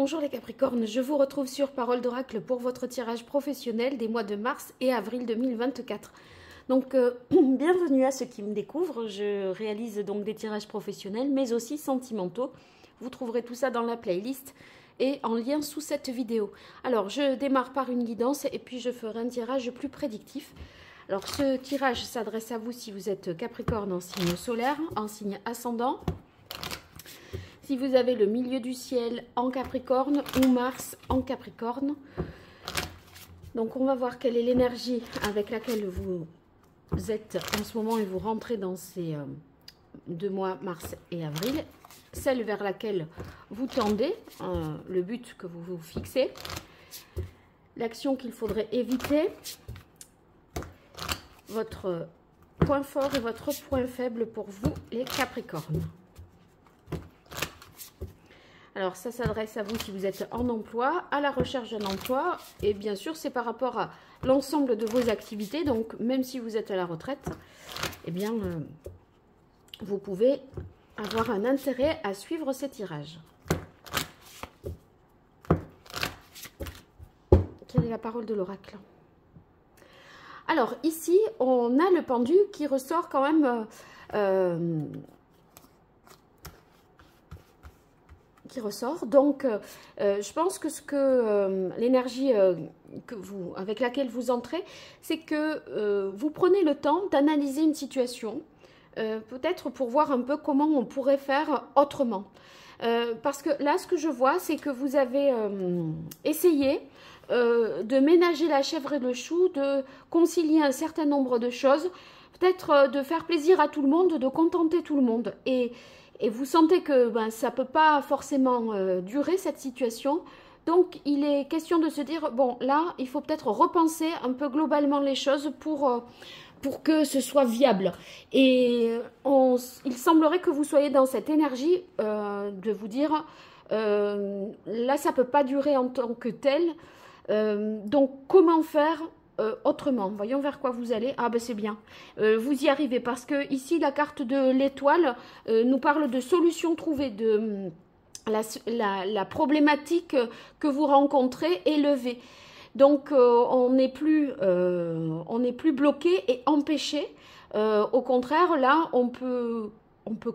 Bonjour les Capricornes, je vous retrouve sur Parole d'Oracle pour votre tirage professionnel des mois de mars et avril 2024. Donc, bienvenue à ceux qui me découvrent. Je réalise donc des tirages professionnels, mais aussi sentimentaux. Vous trouverez tout ça dans la playlist et en lien sous cette vidéo. Alors, je démarre par une guidance et puis je ferai un tirage plus prédictif. Alors, ce tirage s'adresse à vous si vous êtes Capricorne en signe solaire, en signe ascendant. Si vous avez le milieu du ciel en Capricorne ou Mars en Capricorne. Donc, on va voir quelle est l'énergie avec laquelle vous êtes en ce moment et vous rentrez dans ces 2 mois, mars et avril. Celle vers laquelle vous tendez, le but que vous vous fixez. L'action qu'il faudrait éviter. Votre point fort et votre point faible pour vous, les Capricornes. Alors, ça s'adresse à vous si vous êtes en emploi, à la recherche d'un emploi. Et bien sûr, c'est par rapport à l'ensemble de vos activités. Donc, même si vous êtes à la retraite, eh bien, vous pouvez avoir un intérêt à suivre ces tirages. Quelle est la parole de l'oracle ? Alors, ici, on a le pendu qui ressort quand même... Donc, je pense que l'énergie avec laquelle vous entrez, c'est que vous prenez le temps d'analyser une situation, peut-être pour voir un peu comment on pourrait faire autrement. Parce que là, ce que je vois, c'est que vous avez essayé de ménager la chèvre et le chou, de concilier un certain nombre de choses, peut-être de faire plaisir à tout le monde, de contenter tout le monde. Et vous sentez que ça ne peut pas forcément durer cette situation. Donc, il est question de se dire, bon, là, il faut peut-être repenser un peu globalement les choses pour que ce soit viable. Et il semblerait que vous soyez dans cette énergie de vous dire, là, ça ne peut pas durer en tant que tel. Donc, comment faire autrement? Voyons vers quoi vous allez. Ah ben c'est bien, vous y arrivez parce que ici la carte de l'étoile nous parle de solutions trouvées, de la problématique que vous rencontrez est levée. Donc on n'est plus bloqué et empêché. Au contraire, là on peut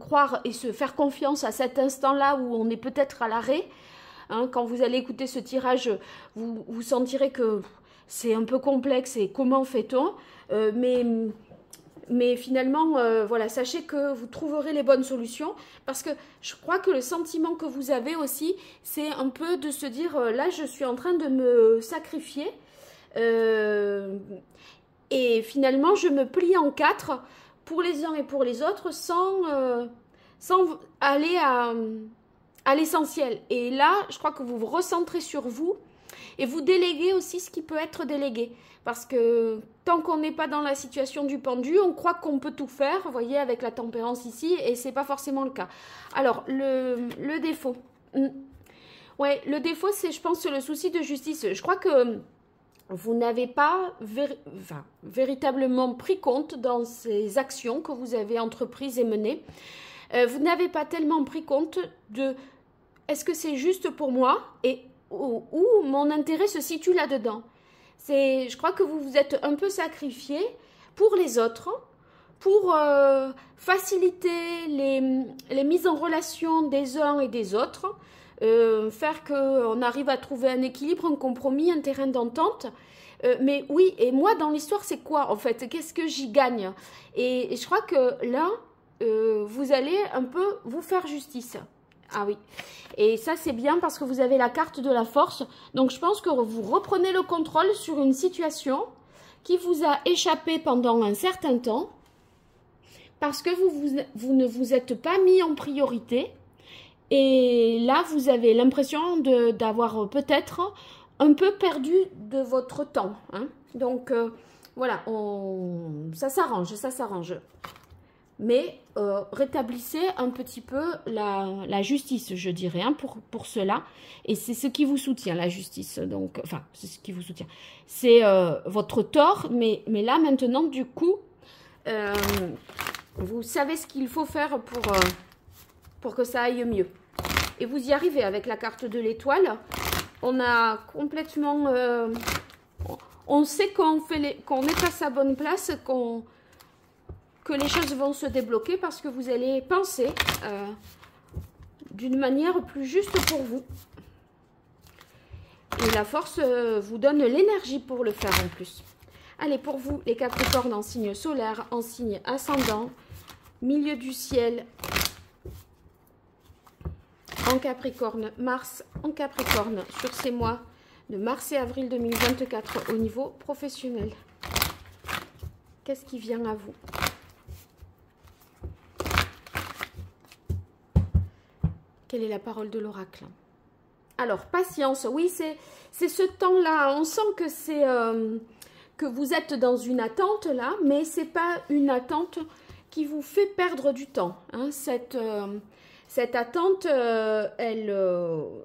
croire et se faire confiance à cet instant-là où on est peut-être à l'arrêt. Hein, quand vous allez écouter ce tirage, vous sentirez que c'est un peu complexe et comment fait-on, mais finalement, voilà, sachez que vous trouverez les bonnes solutions parce que je crois que le sentiment que vous avez aussi, c'est un peu de se dire, là, je suis en train de me sacrifier et finalement, je me plie en 4 pour les uns et pour les autres sans aller à l'essentiel. Et là, je crois que vous vous recentrez sur vous. Et vous déléguez aussi ce qui peut être délégué. Parce que tant qu'on n'est pas dans la situation du pendu, on croit qu'on peut tout faire, vous voyez, avec la tempérance ici, et ce n'est pas forcément le cas. Alors, le défaut. Ouais, le défaut, c'est, je pense, le souci de justice. Je crois que vous n'avez pas véritablement pris compte dans ces actions que vous avez entreprises et menées. Vous n'avez pas tellement pris compte de est-ce que c'est juste pour moi et où mon intérêt se situe là-dedans. Je crois que vous vous êtes un peu sacrifié pour les autres, pour faciliter les mises en relation des uns et des autres, faire qu'on arrive à trouver un équilibre, un compromis, un terrain d'entente. Mais oui, et moi dans l'histoire, c'est quoi en fait? Qu'est-ce que j'y gagne? Et je crois que là, vous allez un peu vous faire justice. Ah oui, et ça c'est bien parce que vous avez la carte de la force. Donc je pense que vous reprenez le contrôle sur une situation qui vous a échappé pendant un certain temps parce que vous ne vous êtes pas mis en priorité. Et là vous avez l'impression d'avoir peut-être un peu perdu de votre temps. Hein. Donc voilà, ça s'arrange, ça s'arrange. Mais rétablissez un petit peu la justice, je dirais, hein, pour cela. Et c'est ce qui vous soutient, la justice. Donc, enfin, c'est ce qui vous soutient. C'est votre tort, mais là, maintenant, du coup, vous savez ce qu'il faut faire pour que ça aille mieux. Et vous y arrivez avec la carte de l'étoile. On a complètement... on sait qu'on est à sa bonne place, que les choses vont se débloquer parce que vous allez penser d'une manière plus juste pour vous. Et la force vous donne l'énergie pour le faire en plus. Allez, pour vous, les Capricornes en signe solaire, en signe ascendant, milieu du ciel, en Capricorne, Mars en Capricorne, sur ces mois de mars et avril 2024 au niveau professionnel. Qu'est-ce qui vient à vous? Quelle est la parole de l'oracle? Alors, patience, oui, c'est ce temps-là. On sent que c'est que vous êtes dans une attente là, mais c'est pas une attente qui vous fait perdre du temps. Hein. Cette attente,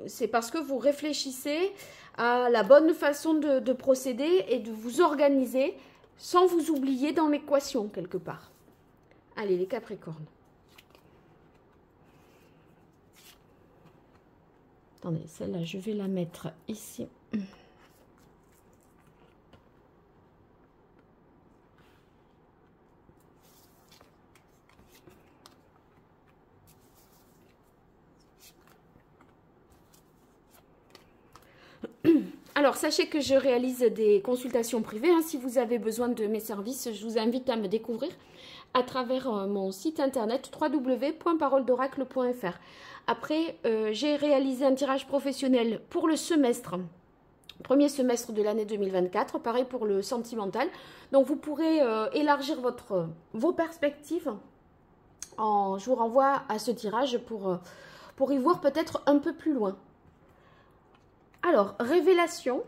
c'est parce que vous réfléchissez à la bonne façon de procéder et de vous organiser sans vous oublier dans l'équation quelque part. Allez, les Capricornes. Attendez, celle-là, je vais la mettre ici. Alors, sachez que je réalise des consultations privées. Hein. Si vous avez besoin de mes services, je vous invite à me découvrir à travers mon site internet www.paroledoracle.fr. Après, j'ai réalisé un tirage professionnel pour le semestre, premier semestre de l'année 2024, pareil pour le sentimental. Donc, vous pourrez élargir vos perspectives. Je vous renvoie à ce tirage pour y voir peut-être un peu plus loin. Alors, révélation.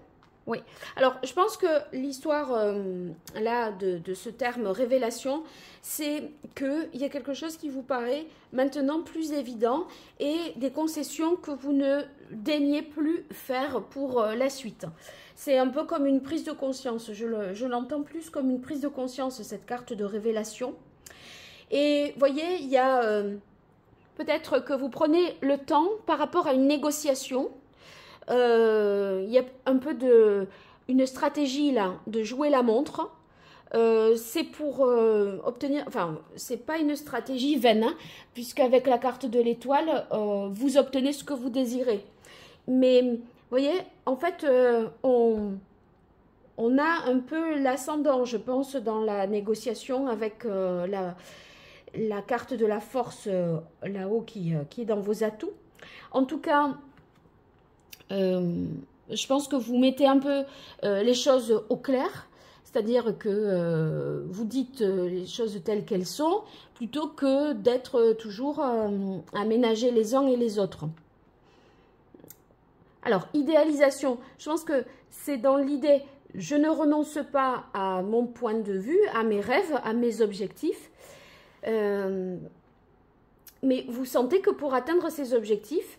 Oui. Alors, je pense que l'histoire là de ce terme révélation, c'est qu'il y a quelque chose qui vous paraît maintenant plus évident et des concessions que vous ne daignez plus faire pour la suite. C'est un peu comme une prise de conscience. Je l'entends plus comme une prise de conscience, cette carte de révélation. Et voyez, il y a peut-être que vous prenez le temps par rapport à une négociation. Il y a un peu une stratégie là de jouer la montre. C'est pour obtenir, enfin c'est pas une stratégie vaine, hein, puisqu'avec la carte de l'étoile vous obtenez ce que vous désirez. Mais vous voyez, en fait on a un peu l'ascendant, je pense, dans la négociation avec la carte de la force là-haut qui est dans vos atouts. En tout cas, je pense que vous mettez un peu les choses au clair, c'est-à-dire que vous dites les choses telles qu'elles sont, plutôt que d'être toujours à ménager les uns et les autres. Alors, idéalisation, je pense que c'est dans l'idée, je ne renonce pas à mon point de vue, à mes rêves, à mes objectifs, mais vous sentez que pour atteindre ces objectifs,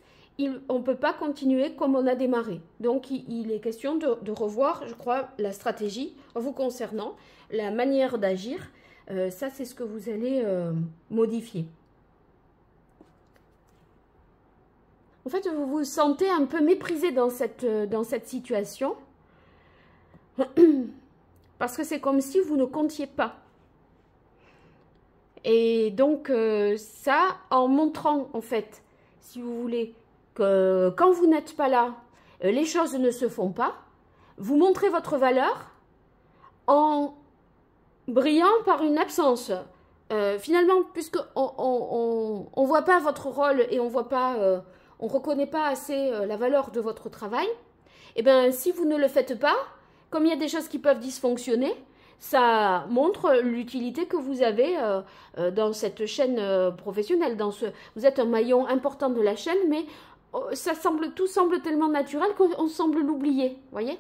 on ne peut pas continuer comme on a démarré. Donc, il est question de revoir, je crois, la stratégie vous concernant, la manière d'agir. Ça, c'est ce que vous allez modifier. En fait, vous vous sentez un peu méprisé dans cette situation. Parce que c'est comme si vous ne comptiez pas. Et donc, ça, en montrant, en fait, si vous voulez, que quand vous n'êtes pas là, les choses ne se font pas. Vous montrez votre valeur en brillant par une absence. Finalement, puisqu'on ne voit pas votre rôle et on ne reconnaît pas assez la valeur de votre travail, et bien si vous ne le faites pas, comme il y a des choses qui peuvent dysfonctionner, ça montre l'utilité que vous avez dans cette chaîne professionnelle. Vous êtes un maillon important de la chaîne, mais tout semble tellement naturel qu'on semble l'oublier, voyez.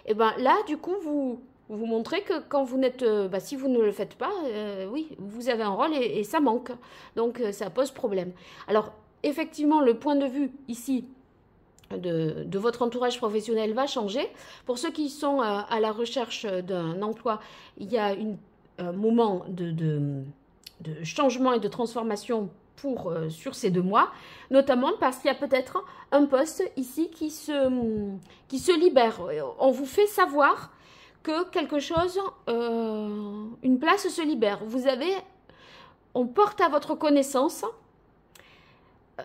Et bien là, du coup, vous montrez que quand vous n'êtes, si vous ne le faites pas, oui, vous avez un rôle et ça manque. Donc, ça pose problème. Alors, effectivement, le point de vue ici de votre entourage professionnel va changer. Pour ceux qui sont à la recherche d'un emploi, il y a un moment de changement et de transformation sur ces 2 mois, notamment parce qu'il y a peut-être un poste ici qui se libère. On vous fait savoir que quelque chose, une place se libère. On porte à votre connaissance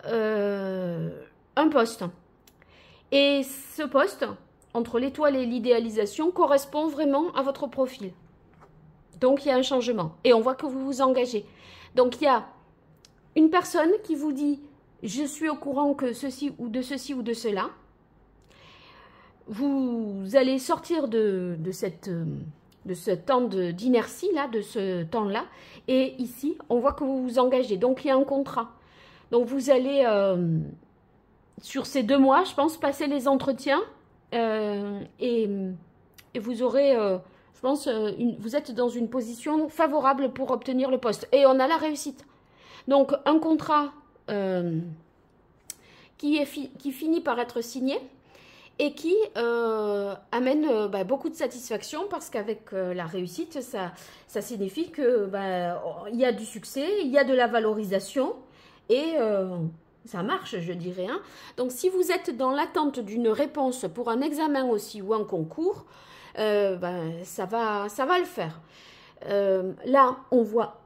un poste. Et ce poste, entre l'étoile et l'idéalisation, correspond vraiment à votre profil. Donc, il y a un changement. Et on voit que vous vous engagez. Donc, il y a une personne qui vous dit « Je suis au courant que ceci ou de cela ». Vous allez sortir de ce temps d'inertie, là, de ce temps-là. Et ici, on voit que vous vous engagez. Donc, il y a un contrat. Donc, vous allez, sur ces 2 mois, je pense, passer les entretiens. Et vous aurez, je pense, vous êtes dans une position favorable pour obtenir le poste. Et on a la réussite. Donc, un contrat qui finit par être signé et qui amène beaucoup de satisfaction parce qu'avec la réussite, ça signifie que il y a du succès, il y a de la valorisation et ça marche, je dirais. Hein. Donc, si vous êtes dans l'attente d'une réponse pour un examen aussi ou un concours, ça va le faire. Là, on voit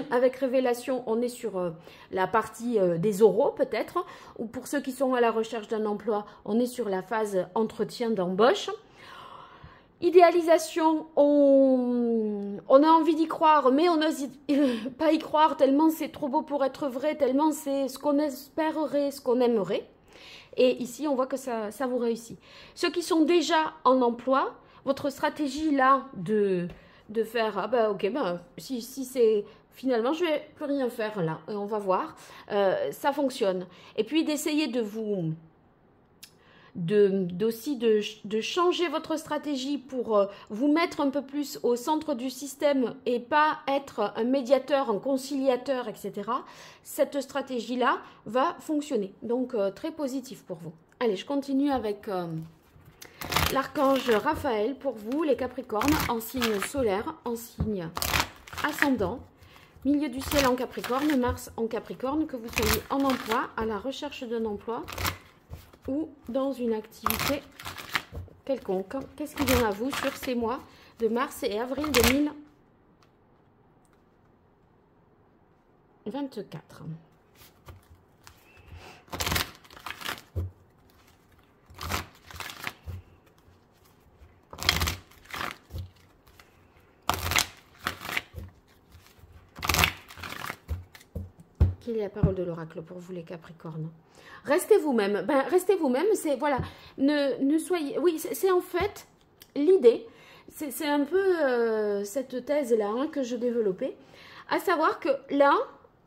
avec Révélation, on est sur la partie des oraux peut-être, ou pour ceux qui sont à la recherche d'un emploi, on est sur la phase entretien d'embauche. Idéalisation, on a envie d'y croire, mais on n'ose pas y croire tellement c'est trop beau pour être vrai, tellement c'est ce qu'on espérerait, ce qu'on aimerait. Et ici, on voit que ça vous réussit. Ceux qui sont déjà en emploi, votre stratégie là de faire, si c'est... Finalement, je ne vais plus rien faire là, on va voir, ça fonctionne. Et puis d'essayer de changer votre stratégie pour vous mettre un peu plus au centre du système et pas être un médiateur, un conciliateur, etc. Cette stratégie-là va fonctionner. Donc, très positif pour vous. Allez, je continue avec l'archange Raphaël pour vous, les Capricornes, en signe solaire, en signe ascendant. Milieu du ciel en Capricorne, Mars en Capricorne, que vous soyez en emploi, à la recherche d'un emploi ou dans une activité quelconque. Qu'est-ce qui vient à vous sur ces mois de mars et avril 2024 ? Quelle est la parole de l'oracle pour vous les Capricornes? Restez vous-même. Restez vous-même. C'est voilà. Ne soyez. Oui, c'est en fait l'idée. C'est un peu cette thèse-là hein, que je développais, à savoir que là,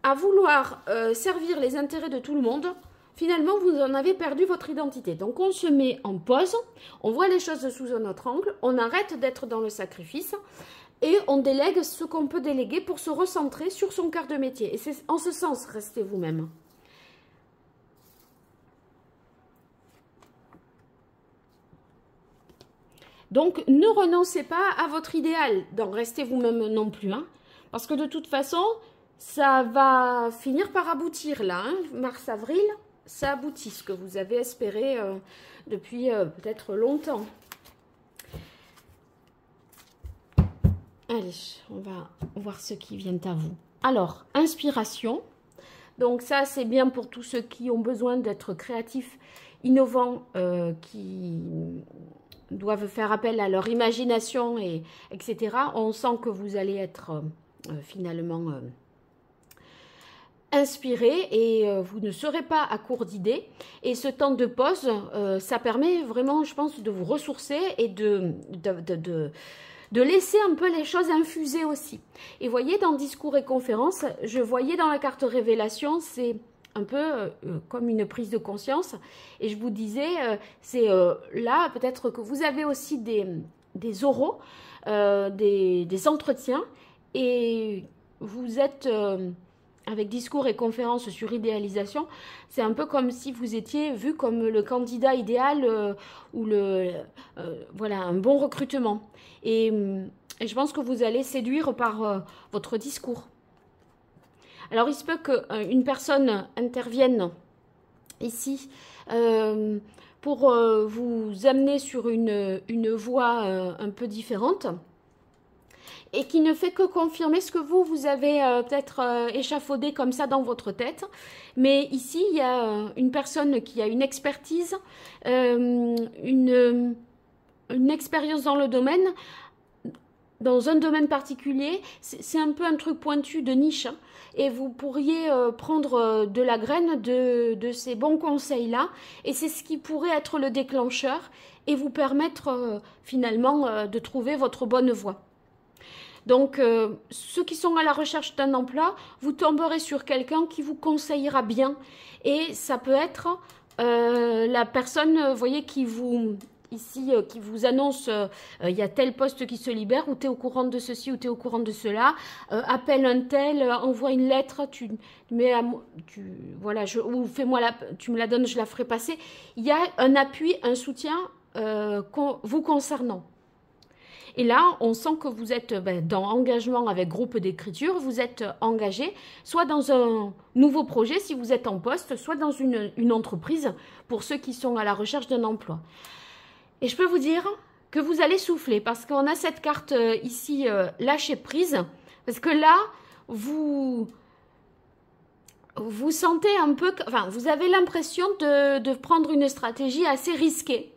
à vouloir servir les intérêts de tout le monde, finalement, vous en avez perdu votre identité. Donc, on se met en pause, on voit les choses sous un autre angle, on arrête d'être dans le sacrifice. Et on délègue ce qu'on peut déléguer pour se recentrer sur son cœur de métier. Et c'est en ce sens, restez vous-même. Donc, ne renoncez pas à votre idéal. Donc, restez vous-même non plus. Hein, parce que de toute façon, ça va finir par aboutir là. Hein, mars-avril, ça aboutit, ce que vous avez espéré depuis peut-être longtemps. Allez, on va voir ce qui vient à vous. Alors, inspiration. Donc ça, c'est bien pour tous ceux qui ont besoin d'être créatifs, innovants, qui doivent faire appel à leur imagination, etc. On sent que vous allez être finalement inspiré et vous ne serez pas à court d'idées. Et ce temps de pause, ça permet vraiment, je pense, de vous ressourcer et de laisser un peu les choses infuser aussi. Et voyez, dans discours et conférences, je voyais dans la carte révélation, c'est un peu comme une prise de conscience. Et je vous disais, c'est là peut-être que vous avez aussi des oraux, des entretiens, et vous êtes avec discours et conférences sur idéalisation, c'est un peu comme si vous étiez vu comme le candidat idéal ou voilà, un bon recrutement. Et je pense que vous allez séduire par votre discours. Alors, il se peut qu'une personne intervienne ici pour vous amener sur une voie un peu différente et qui ne fait que confirmer ce que vous avez peut-être échafaudé comme ça dans votre tête. Mais ici, il y a une personne qui a une expertise, une expérience dans le domaine, dans un domaine particulier. C'est un peu un truc pointu de niche, hein, et vous pourriez prendre de la graine de ces bons conseils-là, et c'est ce qui pourrait être le déclencheur et vous permettre finalement de trouver votre bonne voie. Donc, ceux qui sont à la recherche d'un emploi, vous tomberez sur quelqu'un qui vous conseillera bien. Et ça peut être la personne, vous voyez, qui vous, ici, qui vous annonce il y a tel poste qui se libère, ou tu es au courant de ceci, ou tu es au courant de cela. Appelle un tel, envoie une lettre, voilà, ou fais-moi tu me la donnes, je la ferai passer. Il y a un appui, un soutien vous concernant. Et là, on sent que vous êtes dans engagement avec groupe d'écriture, vous êtes engagé soit dans un nouveau projet si vous êtes en poste, soit dans une entreprise pour ceux qui sont à la recherche d'un emploi. Et je peux vous dire que vous allez souffler parce qu'on a cette carte ici, lâcher prise, parce que là, vous sentez un peu, enfin, vous avez l'impression de prendre une stratégie assez risquée.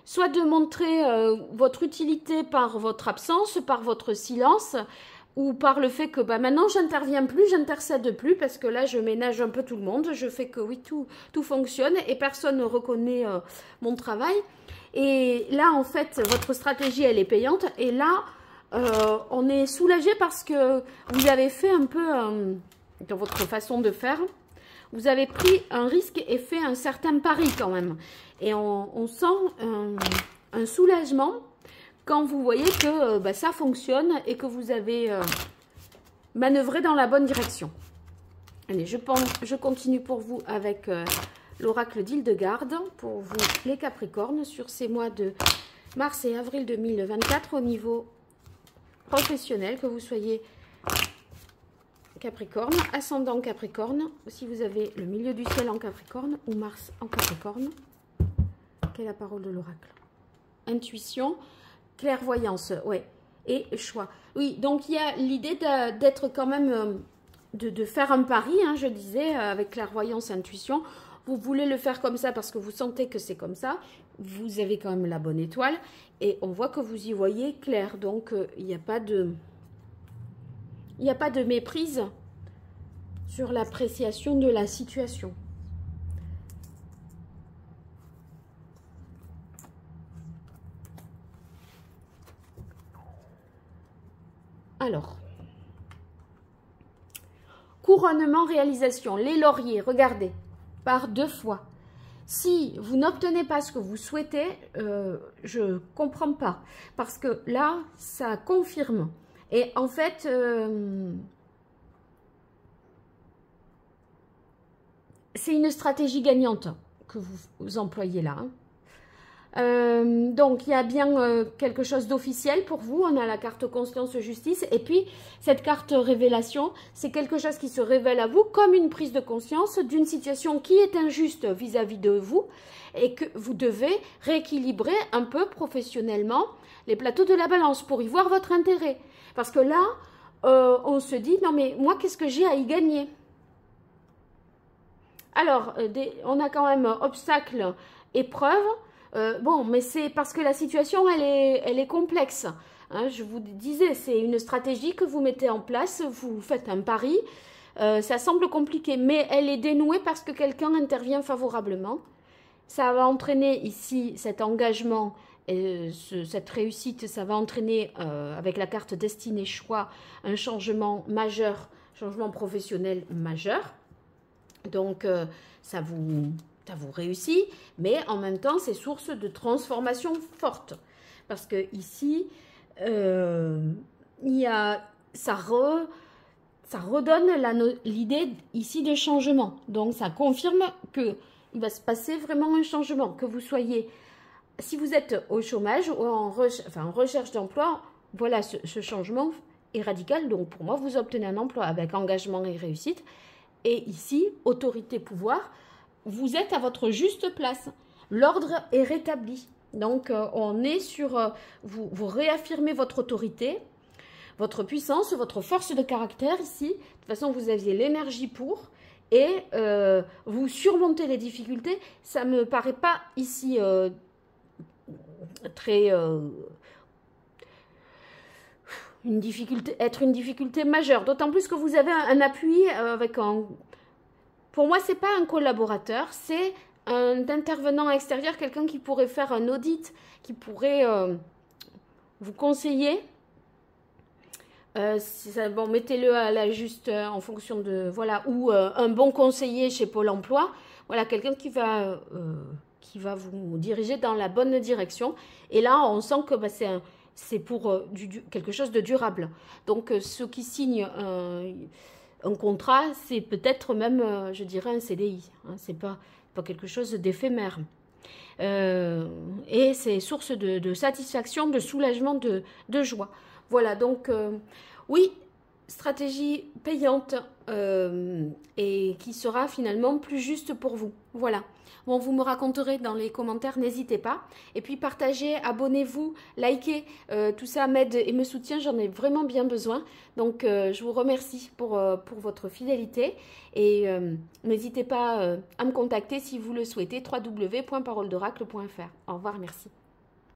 Soit de montrer votre utilité par votre absence, par votre silence, ou par le fait que maintenant j'interviens plus, j'intercède plus, parce que là je ménage un peu tout le monde, je fais que oui, tout fonctionne et personne ne reconnaît mon travail. Et là en fait votre stratégie elle est payante, et là on est soulagé parce que vous avez fait un peu dans votre façon de faire. Vous avez pris un risque et fait un certain pari quand même. Et on sent un soulagement quand vous voyez que ça fonctionne et que vous avez manœuvré dans la bonne direction. Allez, je continue pour vous avec l'oracle d'Hildegarde pour vous les Capricornes sur ces mois de mars et avril 2024 au niveau professionnel, que vous soyez Capricorne, ascendant Capricorne, si vous avez le milieu du ciel en Capricorne ou Mars en Capricorne. Quelle est la parole de l'oracle? Intuition, clairvoyance, ouais, et choix. Oui, donc il y a l'idée d'être quand même, de faire un pari, hein, je disais, avec clairvoyance, intuition. Vous voulez le faire comme ça parce que vous sentez que c'est comme ça. Vous avez quand même la bonne étoile et on voit que vous y voyez clair. Donc, il n'y a pas de... Il n'y a pas de méprise sur l'appréciation de la situation. Alors, couronnement, réalisation, les lauriers, regardez, par 2 fois. Si vous n'obtenez pas ce que vous souhaitez, je ne comprends pas, parce que là, ça confirme. Et en fait, c'est une stratégie gagnante que vous employez là. Donc, il y a bien quelque chose d'officiel pour vous. On a la carte conscience justice. Et puis, cette carte révélation, c'est quelque chose qui se révèle à vous comme une prise de conscience d'une situation qui est injuste vis-à-vis de vous et que vous devez rééquilibrer un peu professionnellement les plateaux de la balance pour y voir votre intérêt. Parce que là, on se dit, non mais moi, qu'est-ce que j'ai à y gagner? Alors, on a quand même obstacle, épreuve. Bon, mais c'est parce que la situation, elle est complexe. Hein, je vous disais, c'est une stratégie que vous mettez en place, vous faites un pari. Ça semble compliqué, mais elle est dénouée parce que quelqu'un intervient favorablement. Ça va entraîner ici cet engagement, cette réussite, ça va entraîner avec la carte destinée choix un changement majeur, changement professionnel majeur. Donc ça vous réussit, mais en même temps c'est source de transformation forte parce que ici il y a ça redonne l'idée ici de changement. Donc ça confirme que il va se passer vraiment un changement, que vous soyez, si vous êtes au chômage ou en recherche d'emploi, voilà, ce changement et radical. Donc pour moi, vous obtenez un emploi avec engagement et réussite. Et ici, autorité, pouvoir, vous êtes à votre juste place. L'ordre est rétabli. Donc on est sur, vous réaffirmez votre autorité, votre puissance, votre force de caractère ici. De toute façon, vous aviez l'énergie pour. Et vous surmontez les difficultés. Ça ne me paraît pas ici très... être une difficulté majeure. D'autant plus que vous avez un appui avec un... Pour moi, ce n'est pas un collaborateur, c'est un intervenant extérieur, quelqu'un qui pourrait faire un audit, qui pourrait vous conseiller. Bon, mettez-le à la juste en fonction de, voilà, ou un bon conseiller chez Pôle emploi, voilà, quelqu'un qui va vous diriger dans la bonne direction. Et là, on sent que bah, c'est pour quelque chose de durable. Donc, ceux qui signent un contrat, c'est peut-être même, je dirais, un CDI. Hein, c'est pas quelque chose d'éphémère. Et c'est source de satisfaction, de soulagement, de joie. Voilà, donc oui, stratégie payante et qui sera finalement plus juste pour vous. Voilà. Bon, vous me raconterez dans les commentaires, n'hésitez pas. Et puis partagez, abonnez-vous, likez, tout ça m'aide et me soutient, j'en ai vraiment bien besoin. Donc je vous remercie pour votre fidélité et n'hésitez pas à me contacter si vous le souhaitez, www.paroledoracle.fr. Au revoir, merci.